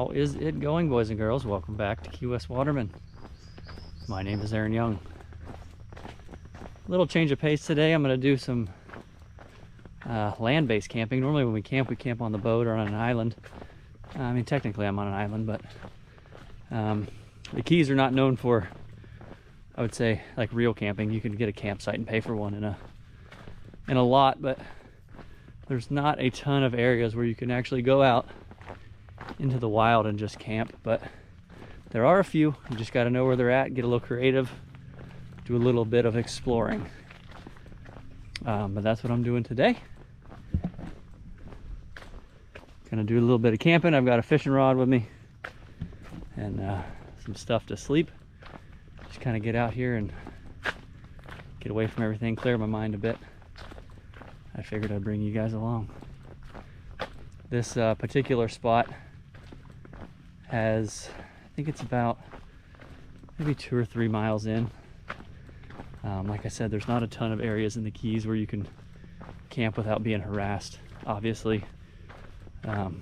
How is it going, boys and girls? Welcome back to Key West Waterman. My name is Aaron Young. Little change of pace today. I'm going to do some land-based camping. Normally when we camp on the boat or on an island. I mean, technically I'm on an island, but the Keys are not known for, I would say, like real camping. You can get a campsite and pay for one in a lot, but there's not a ton of areas where you can actually go out into the wild and just camp, but there are a few. You just got to know where they're at, get a little creative, do a little bit of exploring. But that's what I'm doing today. Gonna do a little bit of camping. I've got a fishing rod with me and some stuff to sleep. Just kind of get out here and get away from everything, clear my mind a bit. I figured I'd bring you guys along. This particular spot has, I think it's about maybe 2 or 3 miles in. Like I said, there's not a ton of areas in the Keys where you can camp without being harassed. Obviously, the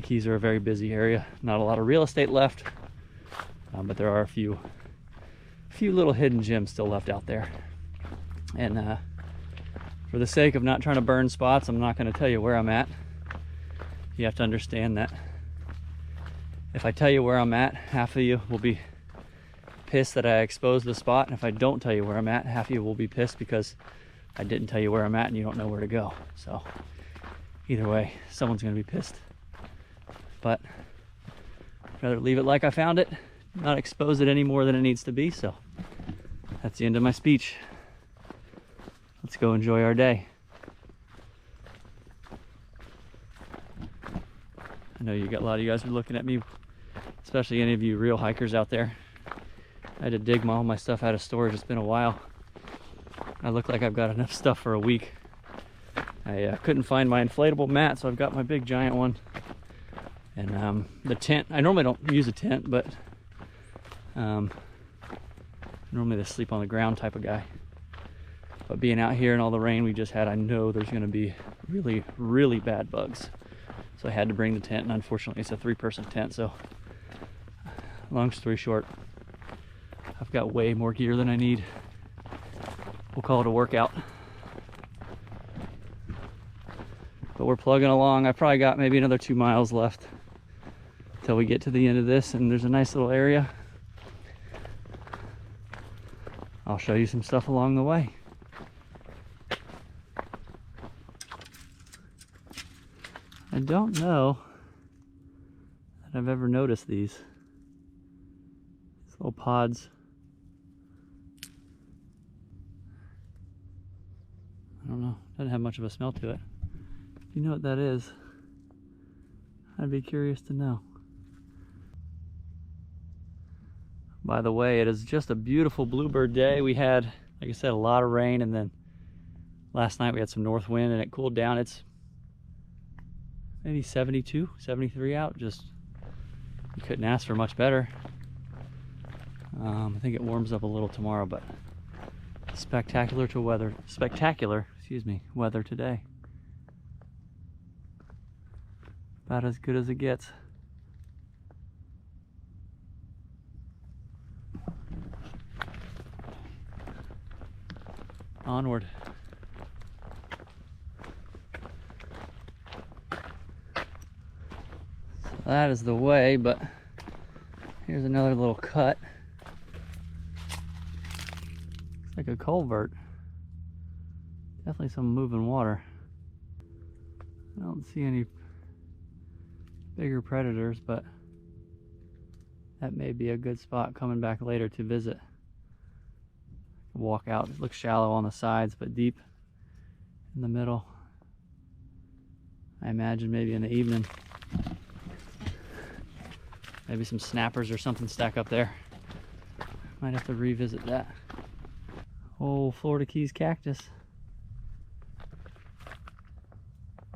Keys are a very busy area. Not a lot of real estate left, but there are a few little hidden gems still left out there. And for the sake of not trying to burn spots, I'm not going to tell you where I'm at. You have to understand that if I tell you where I'm at, half of you will be pissed that I exposed the spot, and if I don't tell you where I'm at, half of you will be pissed because I didn't tell you where I'm at and you don't know where to go. So either way, someone's going to be pissed. But I'd rather leave it like I found it, not expose it any more than it needs to be. So that's the end of my speech. Let's go enjoy our day. I know a lot of you guys are looking at me, especially any of you real hikers out there. I had to dig all my stuff out of storage. It's been a while. I look like I've got enough stuff for a week. I couldn't find my inflatable mat, so I've got my big giant one. And the tent, I normally don't use a tent, but normally the sleep on the ground type of guy. But being out here and all the rain we just had, I know there's going to be really, really bad bugs. So I had to bring the tent, and unfortunately it's a 3-person tent. So long story short, I've got way more gear than I need. We'll call it a workout. But we're plugging along. I probably got maybe another 2 miles left till we get to the end of this, and there's a nice little area. I'll show you some stuff along the way. I don't know that I've ever noticed these little pods. I don't know, doesn't have much of a smell to it. If you know what that is, I'd be curious to know. By the way, it is just a beautiful bluebird day. We had, like I said, a lot of rain, and then last night we had some north wind and it cooled down. It's maybe 72, 73 out. Just, you couldn't ask for much better. I think it warms up a little tomorrow, but spectacular weather today. About as good as it gets. Onward. So that is the way, but here's another little cut. It's like a culvert. Definitely some moving water. I don't see any bigger predators, but that may be a good spot coming back later to visit. Walk out. It looks shallow on the sides, but deep in the middle. I imagine maybe in the evening. Maybe some snappers or something stack up there. Might have to revisit that. Oh, Florida Keys cactus.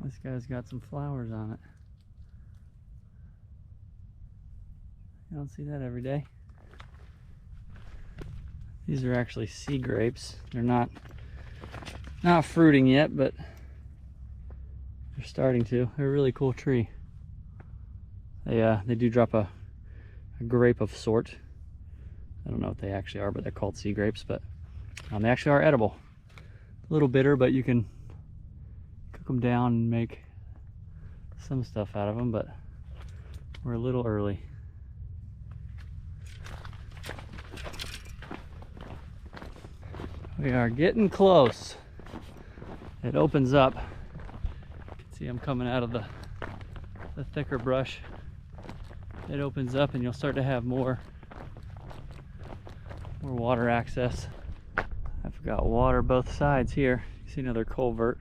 This guy's got some flowers on it. You don't see that every day. These are actually sea grapes. They're not fruiting yet, but they're starting to. They're a really cool tree. They do drop a grape of sort. I don't know what they actually are, but they're called sea grapes, but they actually are edible. A little bitter, but you can cook them down and make some stuff out of them, but we're a little early. We are getting close. It opens up. You can see I'm coming out of the thicker brush. It opens up and you'll start to have more water access. I've got water both sides here. You see another culvert.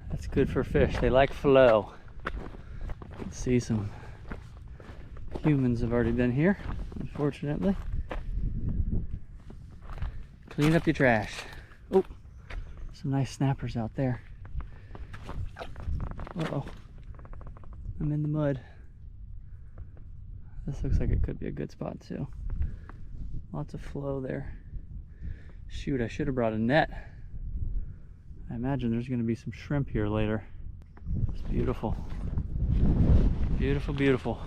That's good for fish. They like flow. You can see some humans have already been here, unfortunately. Clean up your trash. Oh, some nice snappers out there. Uh-oh. I'm in the mud. This looks like it could be a good spot too. Lots of flow there. Shoot, I should have brought a net. I imagine there's going to be some shrimp here later. It's beautiful. Beautiful, beautiful.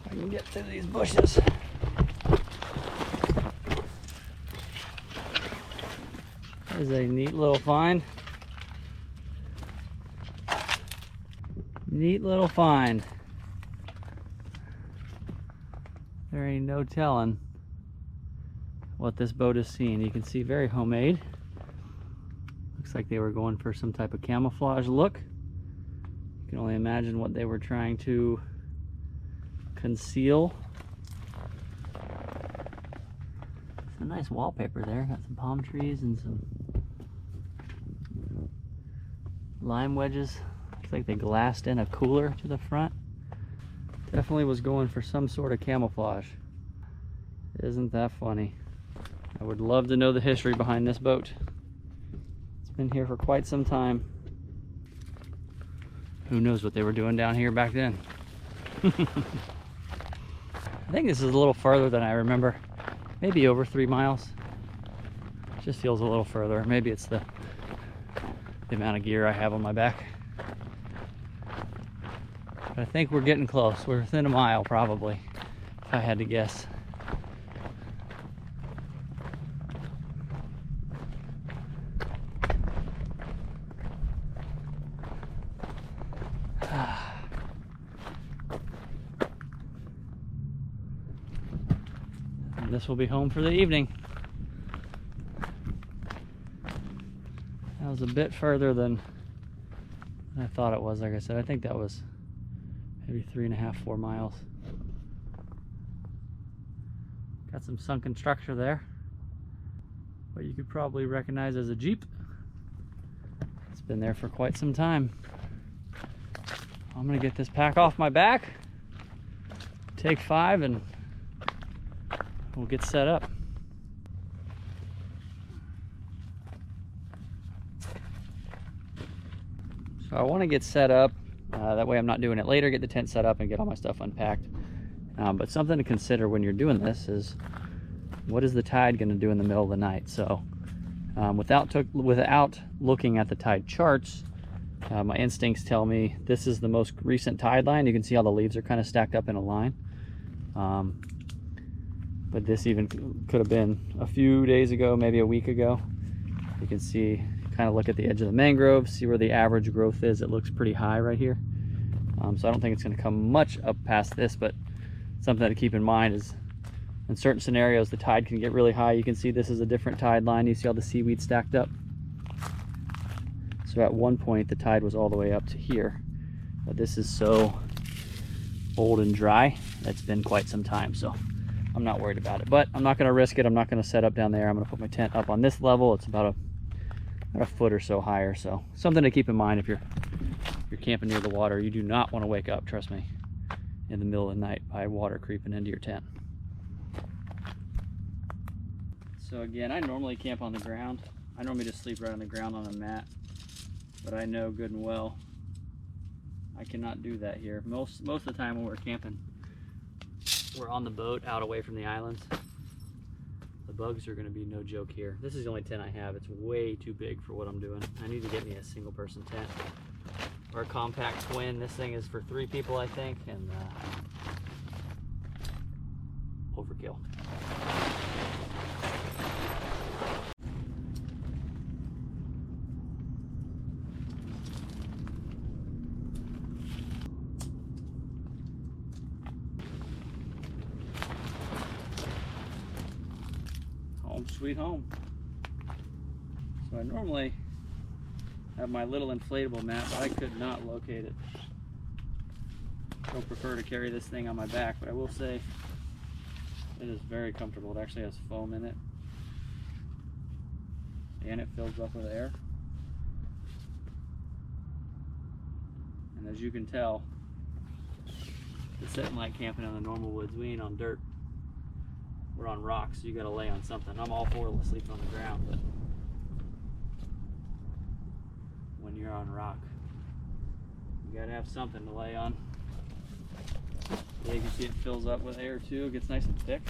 I can get through these bushes. That is a neat little find. Neat little find. There ain't no telling what this boat is seeing. You can see very homemade. Looks like they were going for some type of camouflage look. You can only imagine what they were trying to conceal. Some nice wallpaper there. Got some palm trees and some lime wedges. Looks like they glassed in a cooler to the front. Definitely was going for some sort of camouflage. Isn't that funny? I would love to know the history behind this boat. It's been here for quite some time. Who knows what they were doing down here back then. I think this is a little farther than I remember. Maybe over 3 miles. It just feels a little further. Maybe it's the amount of gear I have on my back. But I think we're getting close. We're within a mile probably, if I had to guess. This will be home for the evening. That was a bit further than I thought it was. Like I said, I think that was maybe 3.5, 4 miles. Got some sunken structure there, what you could probably recognize as a Jeep. It's been there for quite some time. I'm gonna get this pack off my back, take 5, and we'll get set up. So I want to get set up, that way I'm not doing it later, get the tent set up and get all my stuff unpacked. But something to consider when you're doing this is, what is the tide going to do in the middle of the night? So without looking at the tide charts, my instincts tell me this is the most recent tide line. You can see how the leaves are kind of stacked up in a line. But this even could have been a few days ago, maybe a week ago. You can see, kind of look at the edge of the mangrove, see where the average growth is. It looks pretty high right here. So I don't think it's going to come much up past this, but something to keep in mind is in certain scenarios the tide can get really high. You can see this is a different tide line. You see all the seaweed stacked up. So at one point the tide was all the way up to here, but this is so old and dry that's been quite some time, so I'm not worried about it. But I'm not going to risk it. I'm not going to set up down there. I'm going to put my tent up on this level. It's about a foot or so higher, so something to keep in mind if you're camping near the water. You do not want to wake up, trust me, in the middle of the night by water creeping into your tent. So again, I normally camp on the ground. I normally just sleep right on the ground on a mat, but I know good and well I cannot do that here. Most of the time when we're camping, we're on the boat out away from the islands. The bugs are going to be no joke here. This is the only tent I have. It's way too big for what I'm doing. I need to get me a single person tent or a compact twin. This thing is for 3 people, I think, and overkill. Home sweet home. So I normally have my little inflatable mat, but I could not locate it. I don't prefer to carry this thing on my back, but I will say it is very comfortable. It actually has foam in it, and it fills up with air. And as you can tell, it's nothing like camping in the normal woods. We ain't on dirt. We're on rocks, so you gotta lay on something. I'm all for sleeping on the ground, but when you're on rock, you gotta have something to lay on. Yeah, you can see it fills up with air too. It gets nice and thick.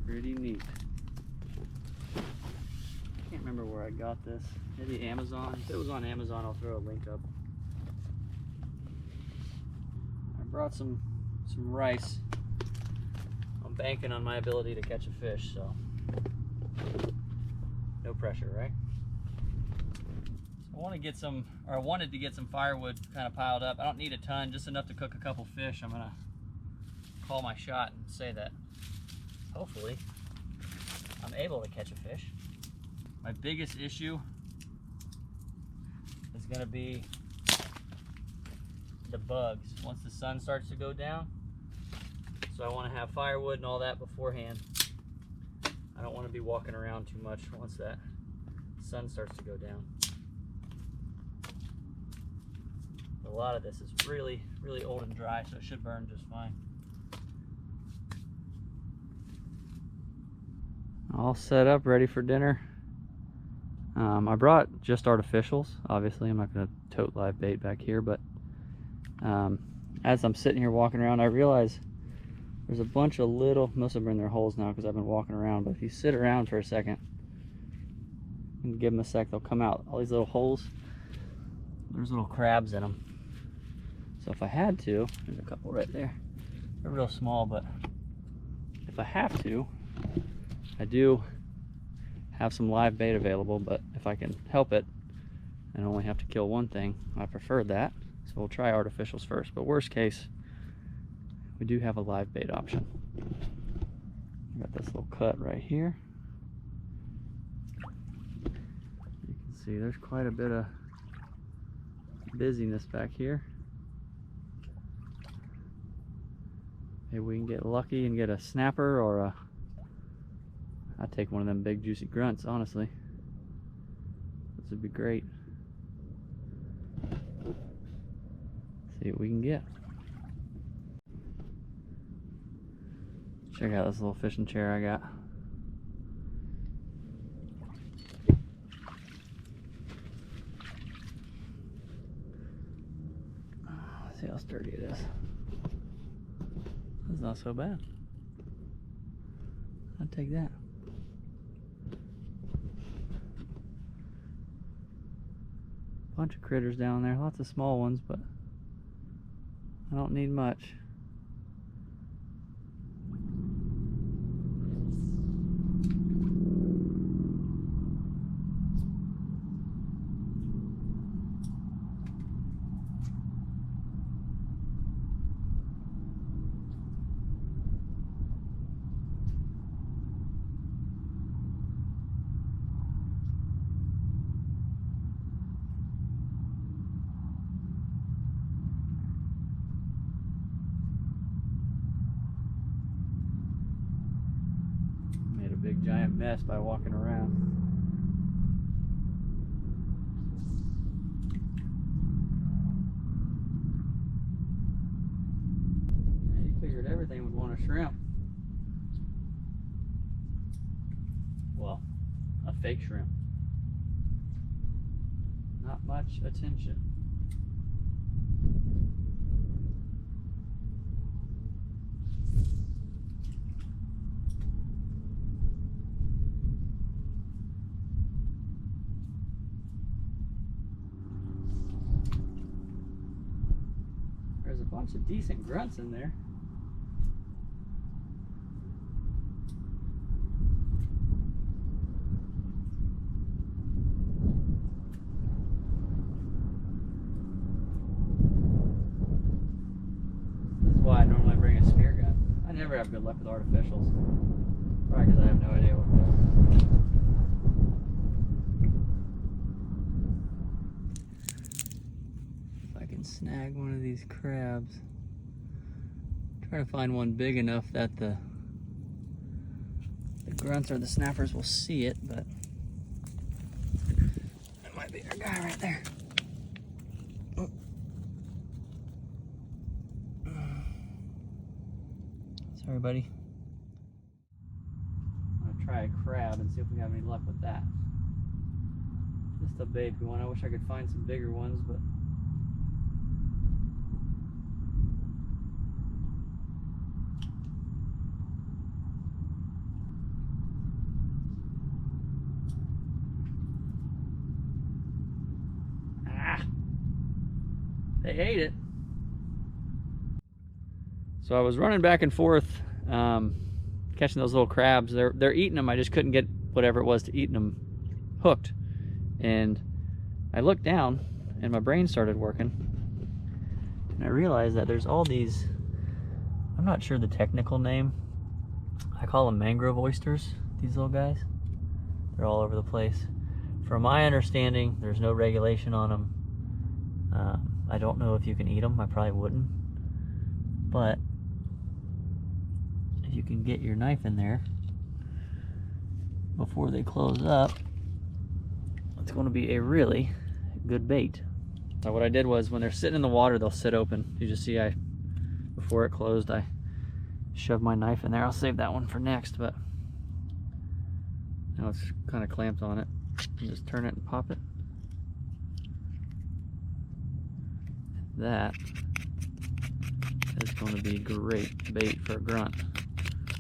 Pretty neat. Can't remember where I got this. Maybe Amazon. If it was on Amazon, I'll throw a link up. I brought some rice. I'm banking on my ability to catch a fish, so no pressure, right? So I wanted to get some firewood kind of piled up. I don't need a ton, just enough to cook a couple fish. I'm gonna call my shot and say that hopefully I'm able to catch a fish. My biggest issue is gonna be the bugs once the sun starts to go down. So I want to have firewood and all that beforehand. I don't want to be walking around too much once that sun starts to go down. A lot of this is really, really old and dry, so it should burn just fine. All set up, ready for dinner. I brought just artificials. Obviously, I'm not going to tote live bait back here, but as I'm sitting here walking around, I realize there's a bunch of little, most of them are in their holes now because I've been walking around, but if you sit around for a second and give them a sec, they'll come out. All these little holes, there's little crabs in them. So if I had to, there's a couple right there. They're real small, but if I have to, I do have some live bait available, but if I can help it and only have to kill one thing, I prefer that. So we'll try artificials first, but worst case, we do have a live bait option. Got this little cut right here. You can see there's quite a bit of busyness back here. Maybe we can get lucky and get a snapper or a... I'd take one of them big juicy grunts, honestly. This would be great. See what we can get. Check out this little fishing chair I got. Let's see how sturdy it is. That's not so bad. I'd take that. Bunch of critters down there, lots of small ones, but I don't need much. Big giant mess by walking around. Yeah, you figured everything would want a shrimp. Well, a fake shrimp. Not much attention. There's a bunch of decent grunts in there. This is why I normally bring a spear gun. I never have good luck with artificials. Probably because I have no idea what it does. If I can snag one of these crabs. Try to find one big enough that the grunts or the snappers will see it, but that might be our guy right there. Oh. Sorry, buddy. I'm gonna try a crab and see if we have any luck with that. Just a baby one. I wish I could find some bigger ones, but they ate it. So I was running back and forth, catching those little crabs. They're eating them. I just couldn't get whatever it was to eating them hooked. And I looked down, and my brain started working. And I realized that there's all these, I'm not sure the technical name. I call them mangrove oysters, these little guys. They're all over the place. From my understanding, there's no regulation on them. I don't know if you can eat them. I probably wouldn't. But if you can get your knife in there before they close up, it's going to be a really good bait. So what I did was, when they're sitting in the water, they'll sit open. You just see, before it closed, I shoved my knife in there. I'll save that one for next, but now it's kind of clamped on it. You just turn it and pop it. That is going to be great bait for a grunt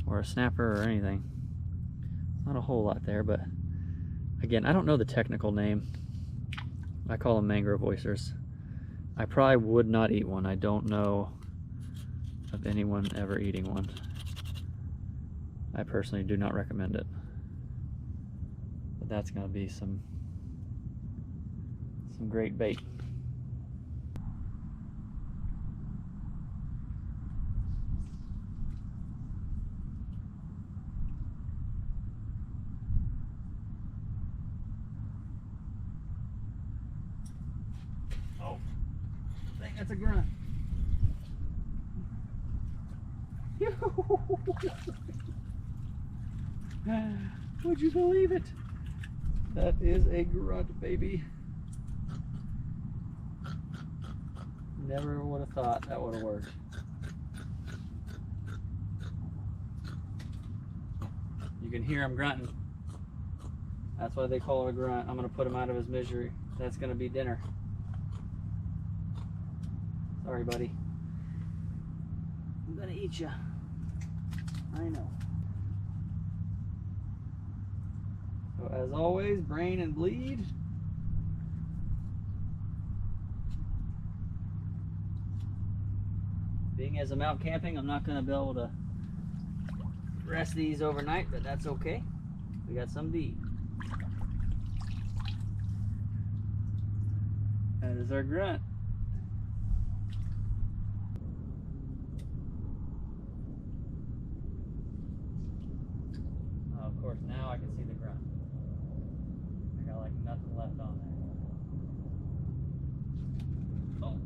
or a snapper or anything. Not a whole lot there, but again, I don't know the technical name. I call them mangrove oysters. I probably would not eat one. I don't know of anyone ever eating one. I personally do not recommend it. But that's going to be some great bait. That's a grunt. Would you believe it? That is a grunt, baby. Never would have thought that would have worked. You can hear him grunting. That's why they call it a grunt. I'm going to put him out of his misery. That's going to be dinner. Sorry, buddy. I'm gonna eat you. I know. So as always, brain and bleed. Being as I'm out camping, I'm not gonna be able to rest these overnight, but that's okay. We got some to eat. That is our grunt. Of course, now I can see the grunt. I got like nothing left on there. Oh.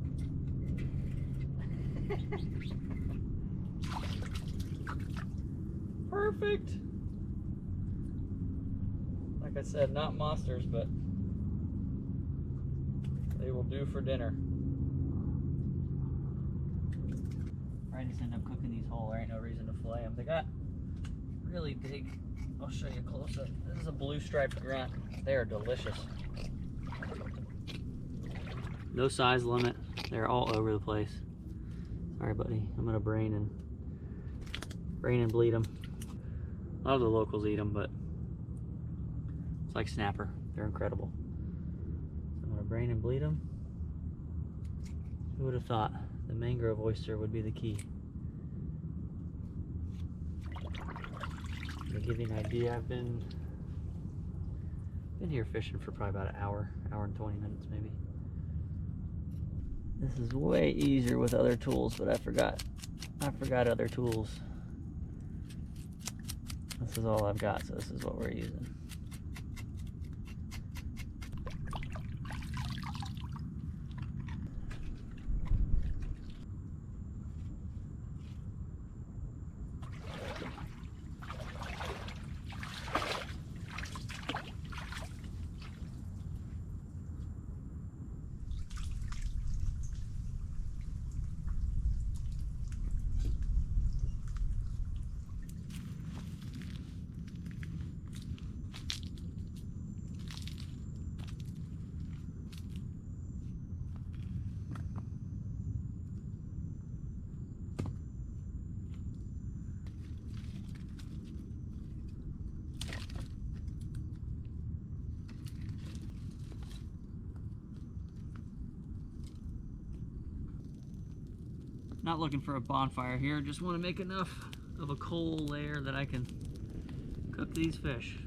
Perfect. Like I said, not monsters, but they will do for dinner. I just end up cooking these whole. There ain't no reason to fillet them. They got really big I'll show you close up. This is a blue striped grunt. They are delicious. No size limit. They're all over the place. Sorry, buddy. I'm gonna brain and bleed them. A lot of the locals eat them, but it's like snapper. They're incredible. So I'm gonna brain and bleed them. Who would have thought the mangrove oyster would be the key? To give you an idea, I've been here fishing for probably about an hour and 20 minutes maybe. This is way easier with other tools, but I forgot other tools. This is all I've got, so this is what we're using. Not looking for a bonfire here, just want to make enough of a coal layer that I can cook these fish.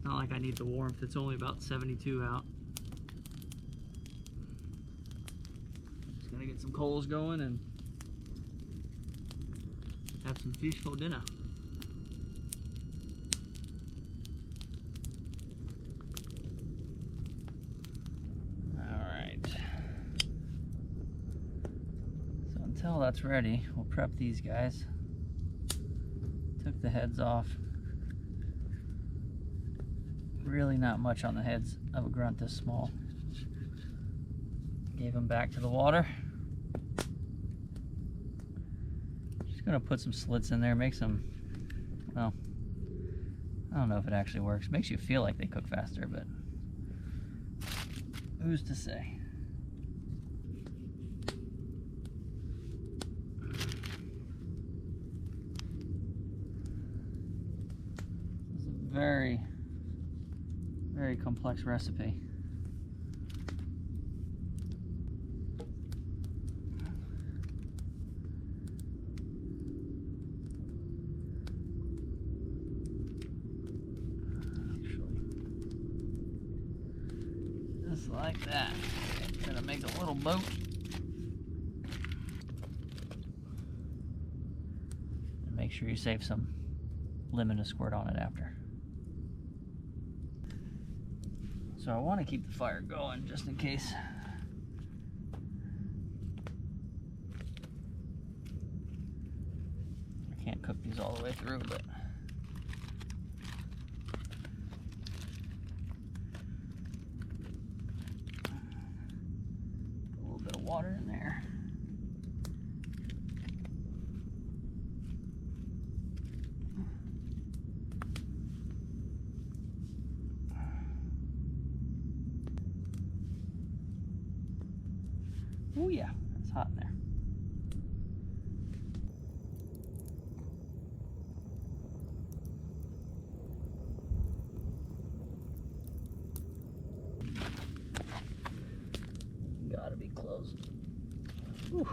Not like I need the warmth, it's only about 72 out. Just gonna get some coals going and have some fish for dinner. Until that's ready, we'll prep these guys. Took the heads off. Really not much on the heads of a grunt this small. Gave them back to the water. Just gonna put some slits in there, make some, well, I don't know if it actually works. Makes you feel like they cook faster, but who's to say? Very, very complex recipe. Just like that. Gonna make a little boat. And make sure you save some lemon to squirt on it after. So I want to keep the fire going just in case. I can't cook these all the way through, but a little bit of water in there. Oh yeah, it's hot in there. Gotta be close. Whew.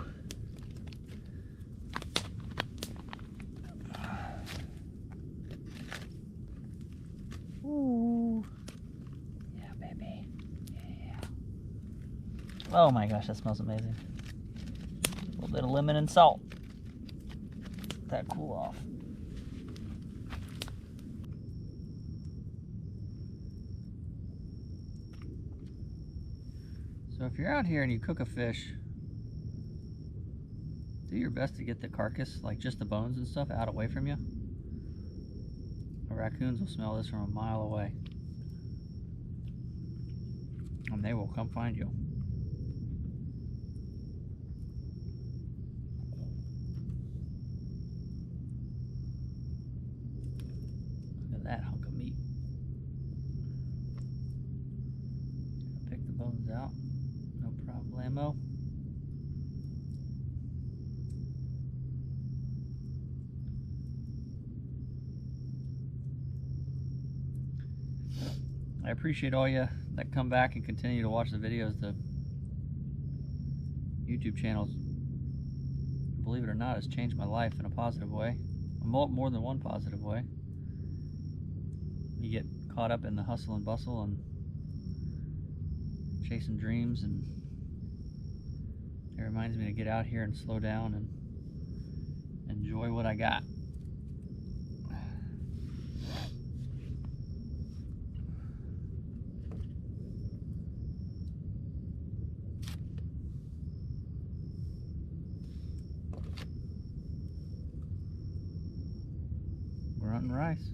Ooh. Yeah, baby. Yeah. Oh my gosh, that smells amazing. A little bit of lemon and salt. Let that cool off. So if you're out here and you cook a fish, do your best to get the carcass, like just the bones and stuff, out away from you. The raccoons will smell this from a mile away. And they will come find you. that hunk of meat. Pick the bones out, no problemo. I appreciate all you that come back and continue to watch the videos. The YouTube channels, believe it or not, has changed my life in a positive way. More than one positive way. You get caught up in the hustle and bustle and chasing dreams, and it reminds me to get out here and slow down and enjoy what I got. We're hunting rice.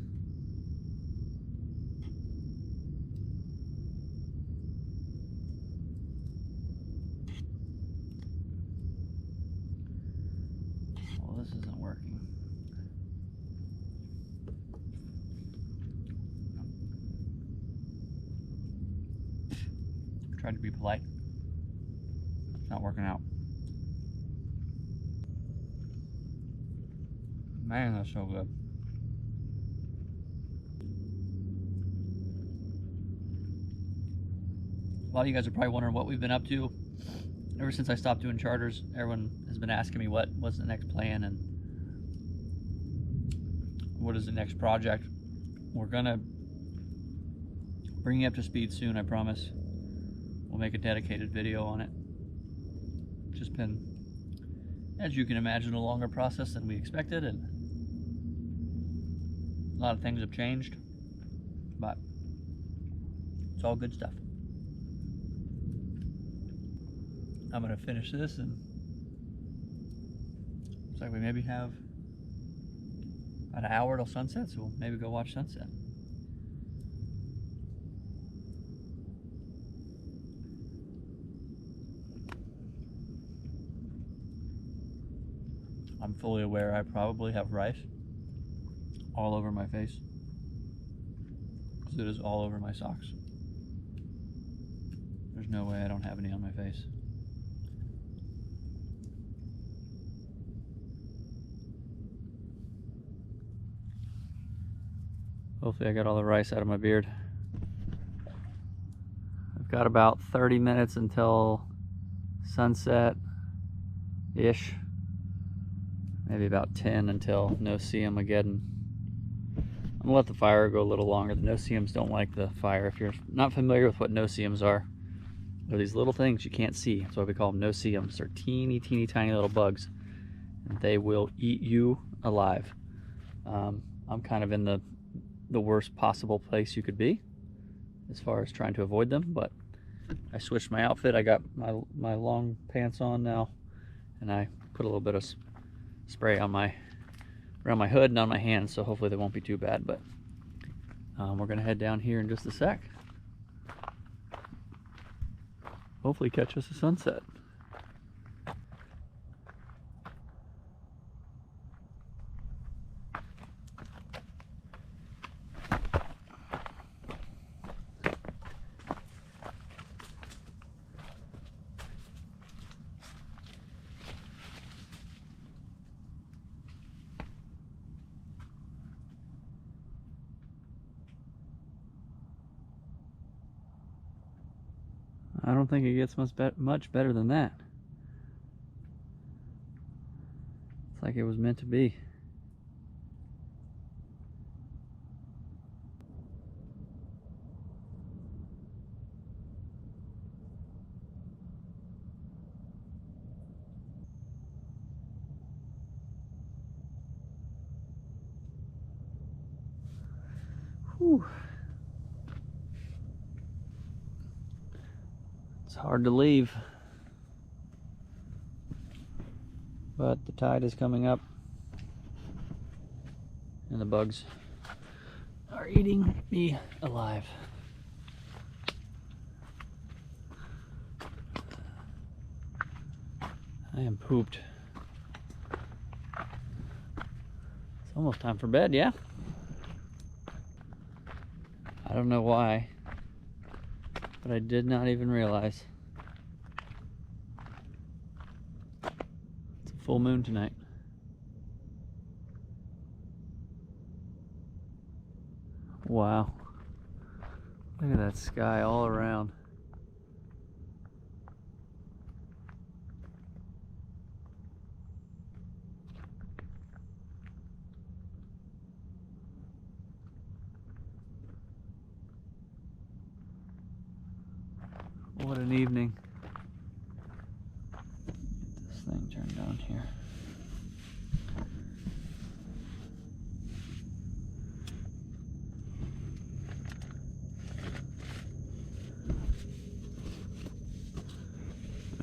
Well, this isn't working. Tried to be polite. It's not working out. Man, that's so good. A lot of you guys are probably wondering what we've been up to. Ever since I stopped doing charters, everyone has been asking me what's the next plan and what is the next project. We're gonna bring you up to speed soon, I promise. We'll make a dedicated video on it. It's just been, as you can imagine, a longer process than we expected, and a lot of things have changed, but it's all good stuff. I'm gonna finish this, and looks like we maybe have about an hour till sunset, so we'll maybe go watch sunset. I'm fully aware I probably have rice all over my face, because it is all over my socks. There's no way I don't have any on my face. Hopefully I got all the rice out of my beard. I've got about 30 minutes until sunset-ish. Maybe about 10 until no-see-em-ageddon. I'm gonna let the fire go a little longer. The no-see-ems don't like the fire. If you're not familiar with what no-see-ems are, they're these little things you can't see. That's why we call them no-see-ems. They're teeny, teeny, tiny little bugs, and they will eat you alive. I'm kind of in the worst possible place you could be as far as trying to avoid them, but I switched my outfit. I got my long pants on now, and I put a little bit of spray on around my hood and on my hands, so hopefully they won't be too bad. But we're gonna head down here in just a sec. Hopefully catch us a sunset. I don't think it gets much better than that. It's like it was meant to be. Whew. It's hard to leave, but the tide is coming up and the bugs are eating me alive. I am pooped. It's almost time for bed, yeah? don't know why, but I did not even realize. It's a full moon tonight. Wow. Look at that sky all around. What an evening. Get this thing turned on here.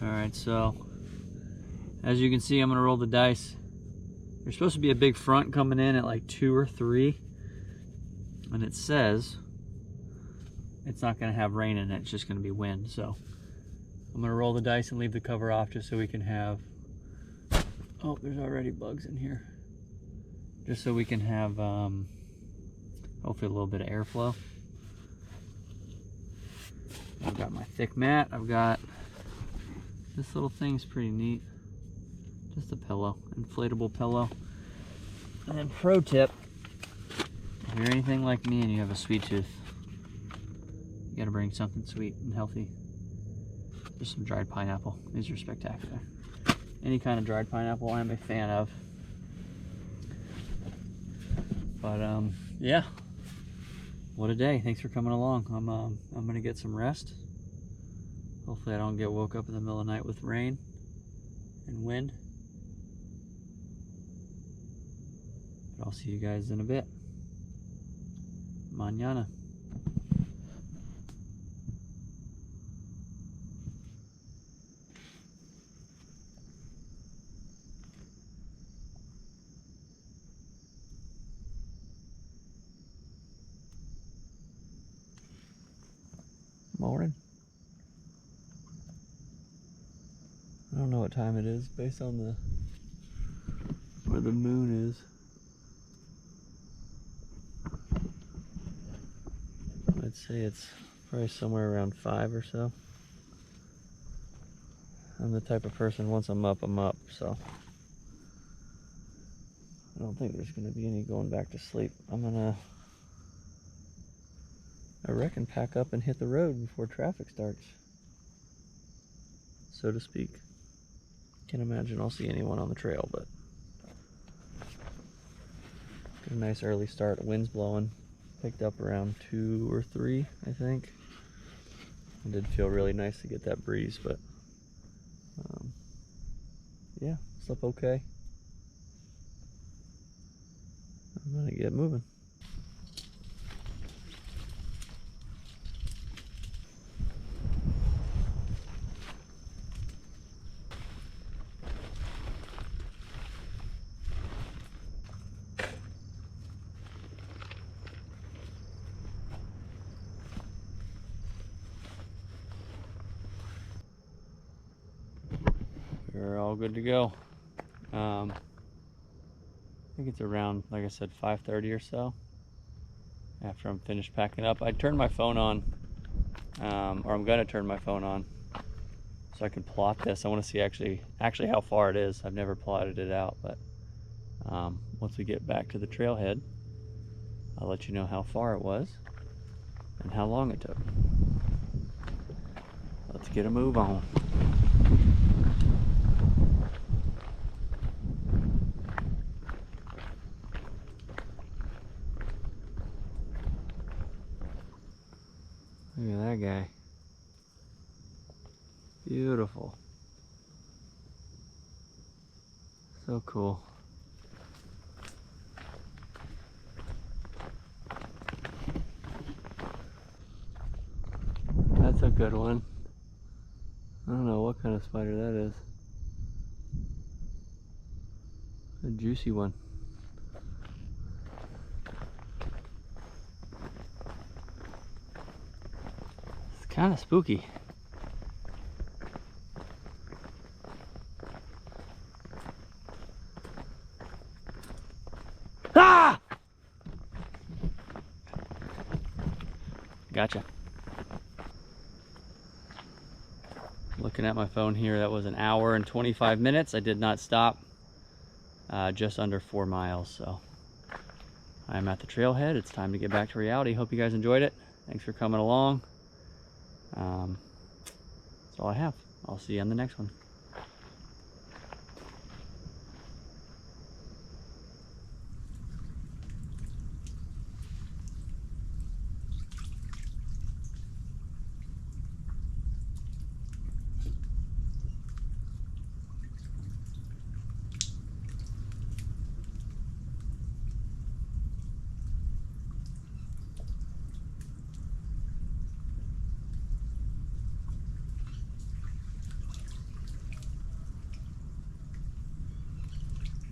Alright, so as you can see, I'm going to roll the dice. There's supposed to be a big front coming in at like 2 or 3. And it says it's not going to have rain in it, it's just going to be wind. So I'm going to roll the dice and leave the cover off just so we can have... Oh, there's already bugs in here. Just so we can have hopefully a little bit of airflow. I've got my thick mat. I've got... This little thing's pretty neat. Just a pillow, inflatable pillow. And then pro tip, if you're anything like me and you have a sweet tooth, you gotta bring something sweet and healthy. Just some dried pineapple. These are spectacular. Any kind of dried pineapple I'm a fan of. But yeah, what a day. Thanks for coming along. I'm gonna get some rest. Hopefully I don't get woke up in the middle of the night with rain and wind. But I'll see you guys in a bit. Mañana. Morning. I don't know what time it is based on where the moon is. I'd say it's probably somewhere around 5 or so. I'm the type of person, once I'm up, so I don't think there's going to be any going back to sleep. I'm gonna, I reckon, pack up and hit the road before traffic starts, so to speak. Can't imagine I'll see anyone on the trail, but get a nice early start. The wind's blowing. Picked up around 2 or 3, I think. It did feel really nice to get that breeze, but yeah, slept okay. I'm gonna get moving. We're all good to go. I think it's around, like I said, 5:30 or so. After I'm finished packing up, I turned my phone on, or I'm gonna turn my phone on, so I can plot this. I want to see actually how far it is. I've never plotted it out, but once we get back to the trailhead, I'll let you know how far it was and how long it took. Let's get a move on. Look at that guy. Beautiful. So cool. That's a good one. I don't know what kind of spider that is. A juicy one. Kind of spooky. Ah! Gotcha. Looking at my phone here, that was 1 hour and 25 minutes. I did not stop. Just under 4 miles. So I'm at the trailhead. It's time to get back to reality. Hope you guys enjoyed it. Thanks for coming along. That's all I have. I'll see you on the next one.